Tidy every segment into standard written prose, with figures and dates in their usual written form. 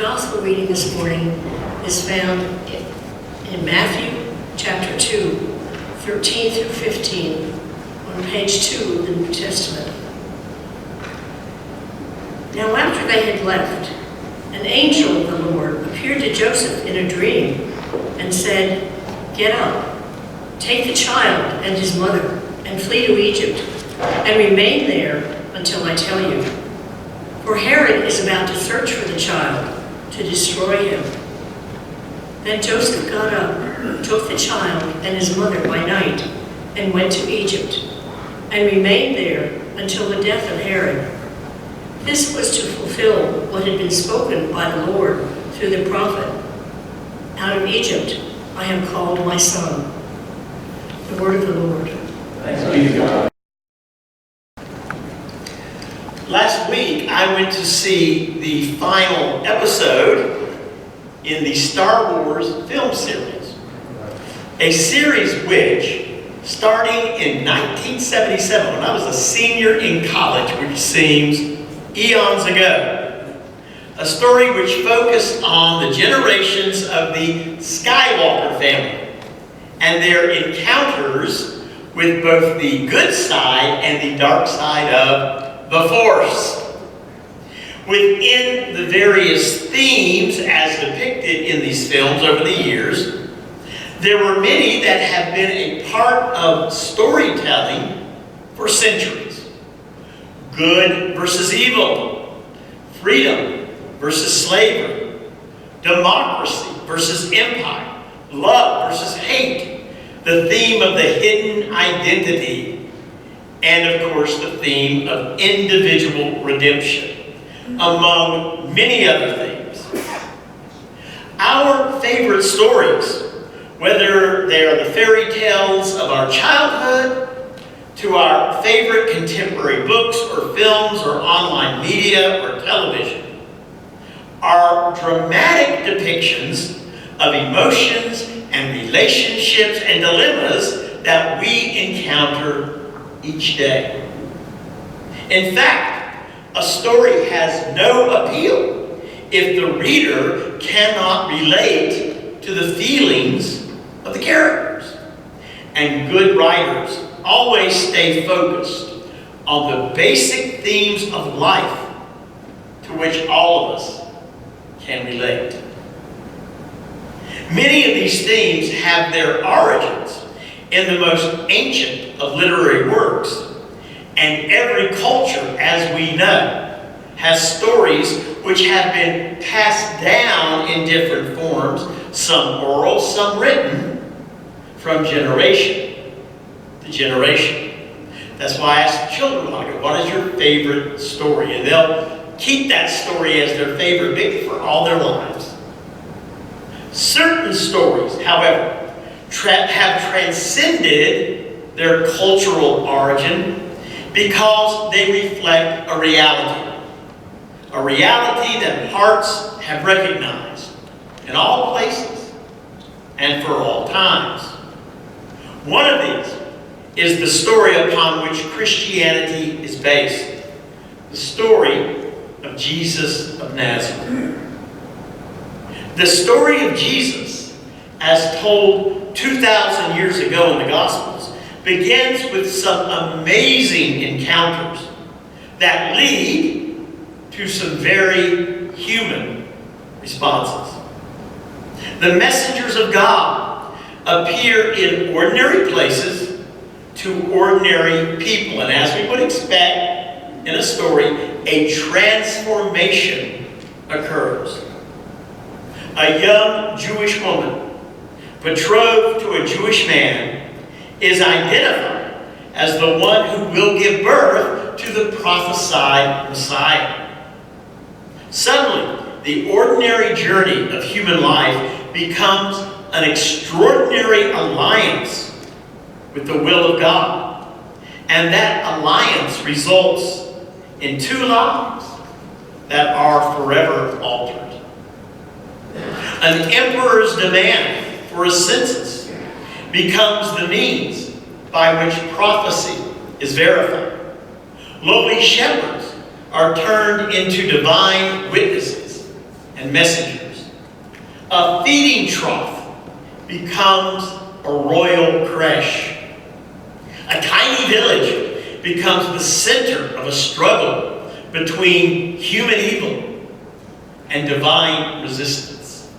gospel reading this morning is found in Matthew chapter 2, 13 through 15, on page 2 of the New Testament. Now after they had left, an angel of the Lord appeared to Joseph in a dream and said, "Get up, take the child and his mother, and flee to Egypt, and remain there until I tell you. For Herod is about to search for the child to destroy him." Then Joseph got up, took the child and his mother by night, and went to Egypt, and remained there until the death of Herod. This was to fulfill what had been spoken by the Lord through the prophet, "Out of Egypt I have called my son." The word of the Lord. Thanks be to God. Last week, I went to see the final episode in the Star Wars film series. A series which, starting in 1977, when I was a senior in college, which seems eons ago, a story which focused on the generations of the Skywalker family and their encounters with both the good side and the dark side of the Force. Within the various themes as depicted in these films over the years, there were many that have been a part of storytelling for centuries. Good versus evil, freedom versus slavery, democracy versus empire, love versus hate, the theme of the hidden identity, and of course the theme of individual redemption, among many other themes. Our favorite stories, whether they are the fairy tales of our childhood, to our favorite contemporary books or films or online media or television, are dramatic depictions of emotions and relationships and dilemmas that we encounter each day. In fact, a story has no appeal if the reader cannot relate to the feelings of the characters. And good writers always stay focused on the basic themes of life to which all of us can relate. Many of these themes have their origins in the most ancient of literary works, and every culture, as we know, has stories which have been passed down in different forms, some oral, some written, from generation to generation. That's why I ask children, like, what is your favorite story? And they'll keep that story as their favorite maybe for all their lives. Certain stories, however, have transcended their cultural origin because they reflect a reality that hearts have recognized in all places and for all times. One of these is the story upon which Christianity is based, the story of Jesus of Nazareth. The story of Jesus, as told 2,000 years ago in the Gospels, begins with some amazing encounters that lead to some very human responses. The messengers of God appear in ordinary places to ordinary people, and as we would expect in a story, a transformation occurs. A young Jewish woman, betrothed to a Jewish man, is identified as the one who will give birth to the prophesied Messiah. Suddenly, the ordinary journey of human life becomes an extraordinary alliance with the will of God. And that alliance results in two lives that are forever altered. An emperor's demand for a census becomes the means by which prophecy is verified. Lowly shepherds are turned into divine witnesses, and and messengers. A feeding trough becomes a royal creche. A tiny village becomes the center of a struggle between human evil and divine resistance.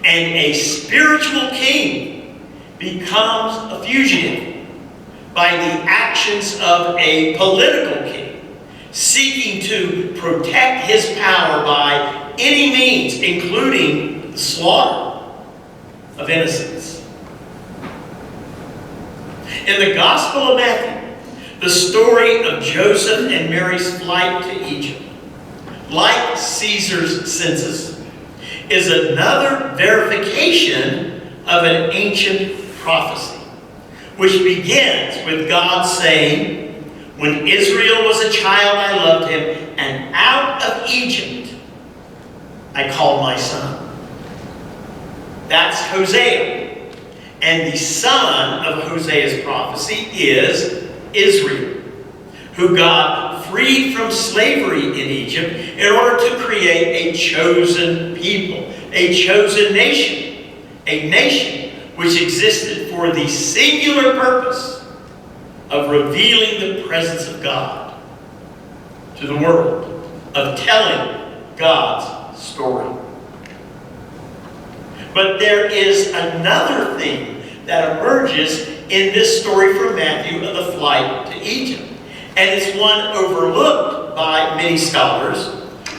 And a spiritual king becomes a fugitive by the actions of a political king, seeking to protect his power by any means, including the slaughter of innocents. In the Gospel of Matthew, the story of Joseph and Mary's flight to Egypt, like Caesar's census, is another verification of an ancient prophecy, which begins with God saying, "When Israel was a child, I loved him, and out of Egypt I called my son." That's Hosea. And the son of Hosea's prophecy is Israel, who God freed from slavery in Egypt in order to create a chosen people, a chosen nation, a nation which existed for the singular purpose of revealing the presence of God to the world, of telling God's story. But there is another thing that emerges in this story from Matthew of the flight to Egypt. And it's one overlooked by many scholars,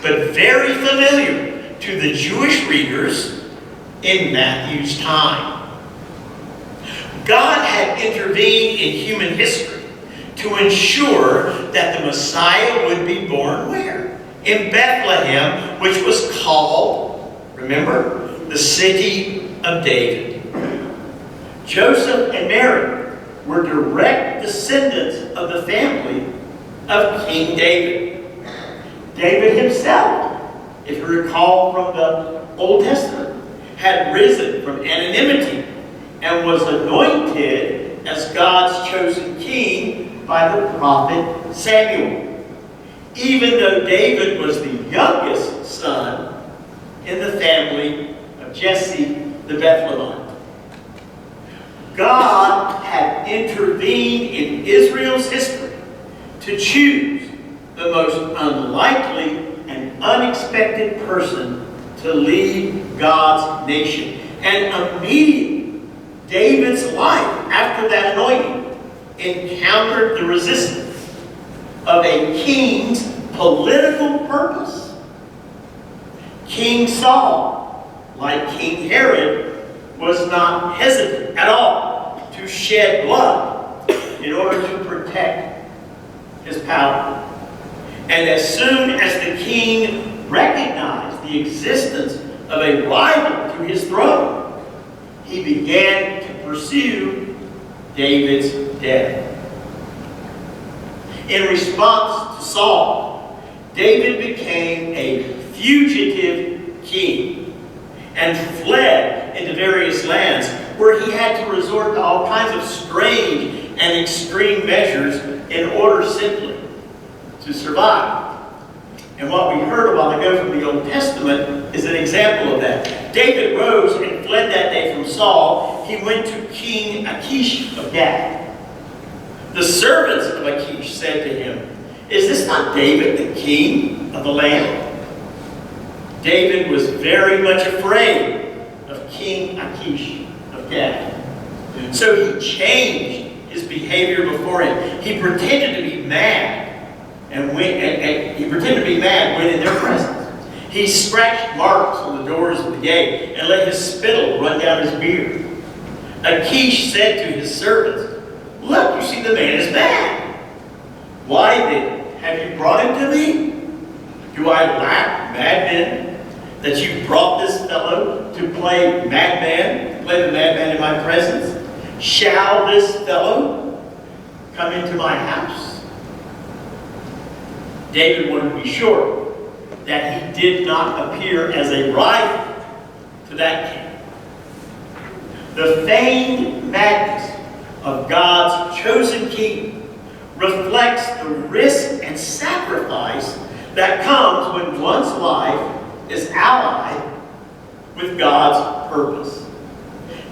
but very familiar to the Jewish readers in Matthew's time. God had intervened in human history to ensure that the Messiah would be born where? In Bethlehem, which was called, remember, the city of David. Joseph and Mary were direct descendants of the family of King David. David himself, if you recall from the Old Testament, had risen from anonymity and was anointed as God's chosen king by the prophet Samuel, even though David was the youngest son in the family of Jesse the Bethlehemite. God had intervened in Israel's history to choose the most unlikely and unexpected person to lead God's nation. And immediately, David's life after that anointing encountered the resistance of a king's political purpose. King Saul, like King Herod, was not hesitant at all to shed blood in order to protect his power. And as soon as the king recognized the existence of a rival to his throne, he began to pursue David's death. In response to Saul, David became a fugitive king and fled into various lands where he had to resort to all kinds of strange and extreme measures in order simply to survive. And what we heard a while ago from the Old Testament is an example of that. David rose and fled that day from Saul. He went to King Achish of Gath. The servants of Achish said to him, "Is this not David, the king of the land?" David was very much afraid of King Achish of Gath. So he changed his behavior before him. He pretended to be mad and went in their presence. He scratched marks on the doors of the gate and let his spittle run down his beard. Achish said to his servants, "Look, you see the man is mad. Why then have you brought him to me? Do I lack madmen that you brought this fellow to play madman, to play the madman in my presence? Shall this fellow come into my house?" David wanted to be sure that he did not appear as a rival to that king. The feigned madness of God's chosen king reflects the risk and sacrifice that comes when one's life is allied with God's purpose.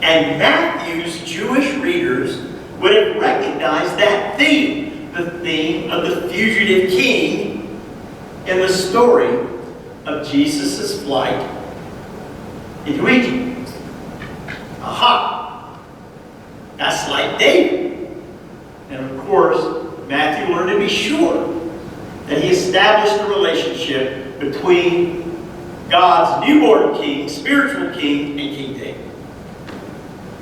And Matthew's Jewish readers would have recognized that theme, the theme of the fugitive king in the story of Jesus' flight into Egypt. Aha! That's like David. And of course, Matthew wanted to be sure that he established a relationship between God's newborn king, spiritual king, and King David.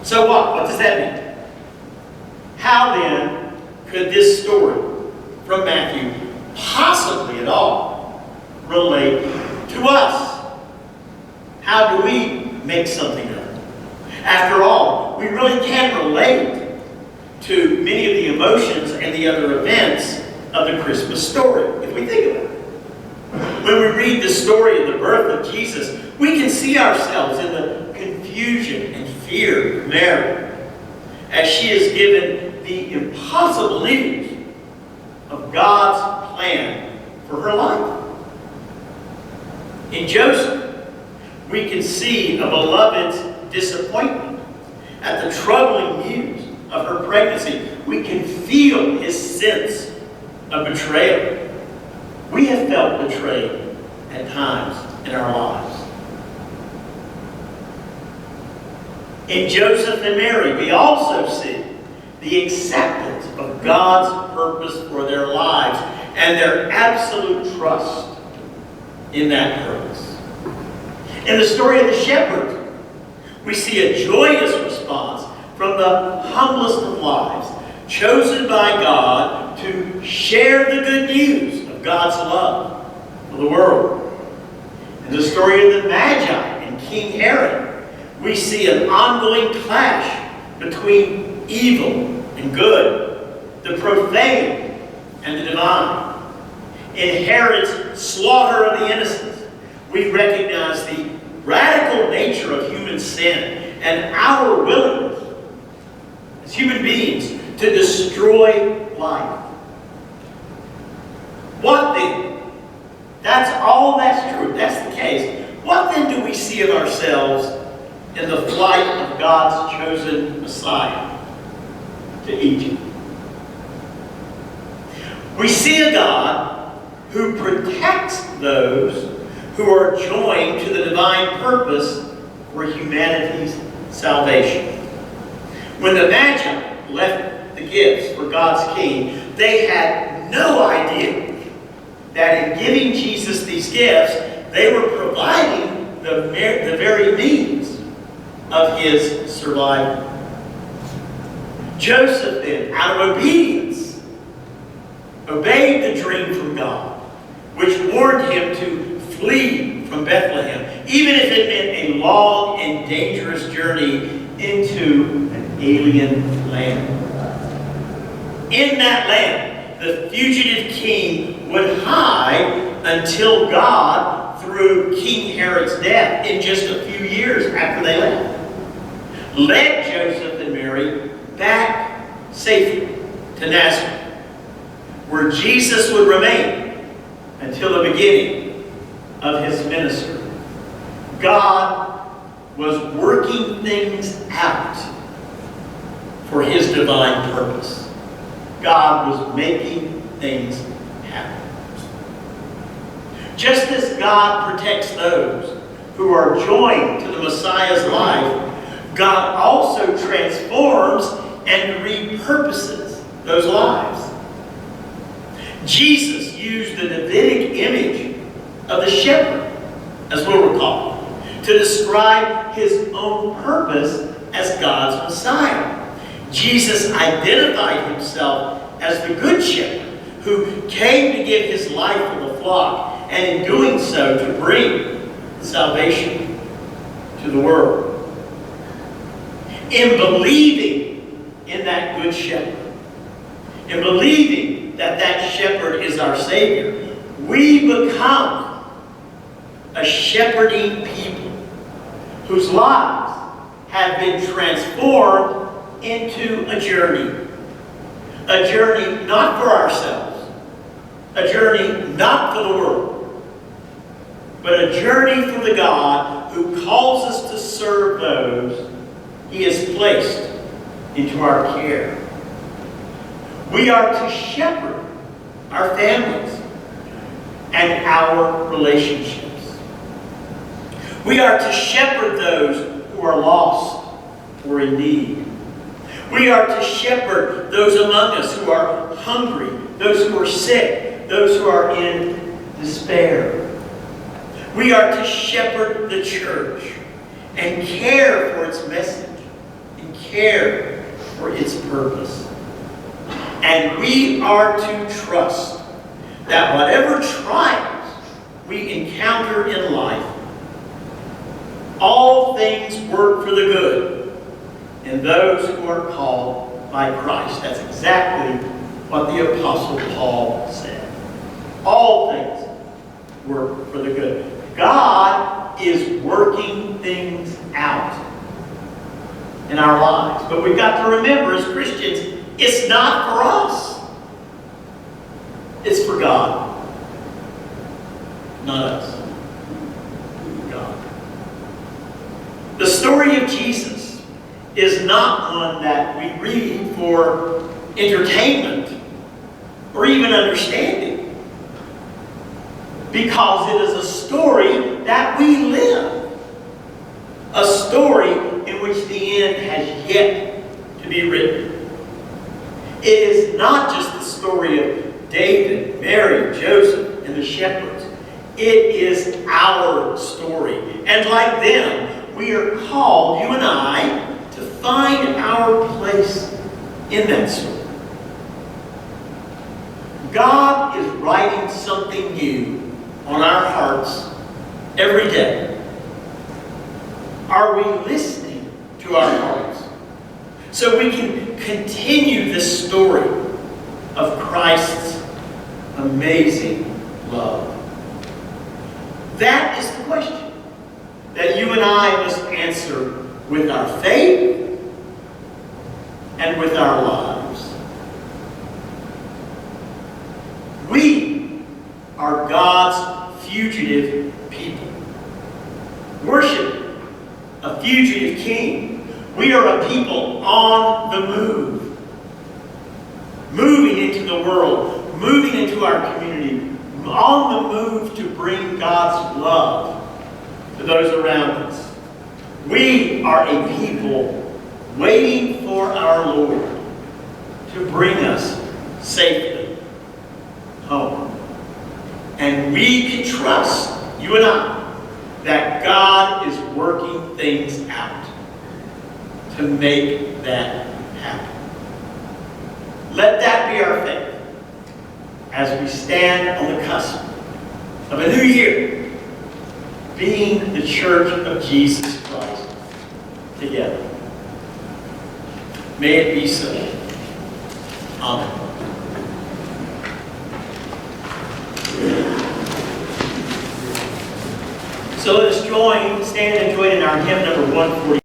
So what? What does that mean? How then could this story from Matthew possibly at all relate to us? How do we make something of it? After all, we really can relate to many of the emotions and the other events of the Christmas story, if we think about it. When we read the story of the birth of Jesus, we can see ourselves in the confusion and fear of Mary as she is given the impossible news of God's plan for her life. In Joseph, we can see a beloved's disappointment at the troubling news of her pregnancy. We can feel his sense of betrayal. We have felt betrayed at times in our lives. In Joseph and Mary, we also see the acceptance of God's purpose for their lives and their absolute trust in that purpose. In the story of the shepherd, we see a joyous response from the humblest of lives, chosen by God to share the good news of God's love for the world. In the story of the Magi and King Herod, we see an ongoing clash between evil and good, the profane and the divine. In Herod's slaughter of the innocents, we recognize the radical nature of human sin and our willingness as human beings to destroy life. What then? That's true. That's the case. What then do we see of ourselves in the flight of God's chosen Messiah to Egypt? We see a God who protects those who are joined to the divine purpose for humanity's salvation. When the Magi left the gifts for God's king, they had no idea that in giving Jesus these gifts, they were providing the very means of his survival. Joseph then, out of obedience, obeyed the dream from God, which warned him to flee from Bethlehem, even if it meant a long and dangerous journey into an alien land. In that land, the fugitive king would hide until God, through King Herod's death in just a few years after they left, led Joseph and Mary back safely to Nazareth, where Jesus would remain until the beginning of his ministry. God was working things out for his divine purpose. God was making things happen. Just as God protects those who are joined to the Messiah's life, God also transforms and repurposes those lives. Jesus used the Davidic image of the shepherd, as we'll recall, to describe his own purpose as God's Messiah. Jesus identified himself as the good shepherd who came to give his life for the flock, and in doing so to bring salvation to the world. In believing in that good shepherd, in believing that that shepherd is our Savior, we become a shepherding people whose lives have been transformed into a journey not for ourselves, a journey not for the world, but a journey for the God who calls us to serve those He has placed into our care. We are to shepherd our families and our relationships. We are to shepherd those who are lost or in need. We are to shepherd those among us who are hungry, those who are sick, those who are in despair. We are to shepherd the church and care for its message and care for its purpose. And we are to trust that whatever trials we encounter in life, all things work for the good in those who are called by Christ. That's exactly what the Apostle Paul said. All things work for the good. God is working things out in our lives. But we've got to remember as Christians, it's not for us. It's for God. Not us. God. The story of Jesus is not one that we read for entertainment or even understanding. Because it is a story that we live. A story in which the end has yet to be written. It is not just the story of David, Mary, Joseph, and the shepherds. It is our story. And like them, we are called, you and I, to find our place in that story. God is writing something new on our hearts every day. Are we listening to our hearts so we can continue this story of Christ's amazing love? That is the question that you and I must answer with our faith and with our lives. We are God's fugitive people, worshiping a fugitive king. We are a people on the move, moving into the world, moving into our community, on the move to bring God's love to those around us. We are a people waiting for our Lord to bring us safely home. And we can trust, you and I, that God is working things out to make that happen. Let that be our faith as we stand on the cusp of a new year, being the church of Jesus Christ together. May it be so. Amen. So let us stand and join in our hymn number 140.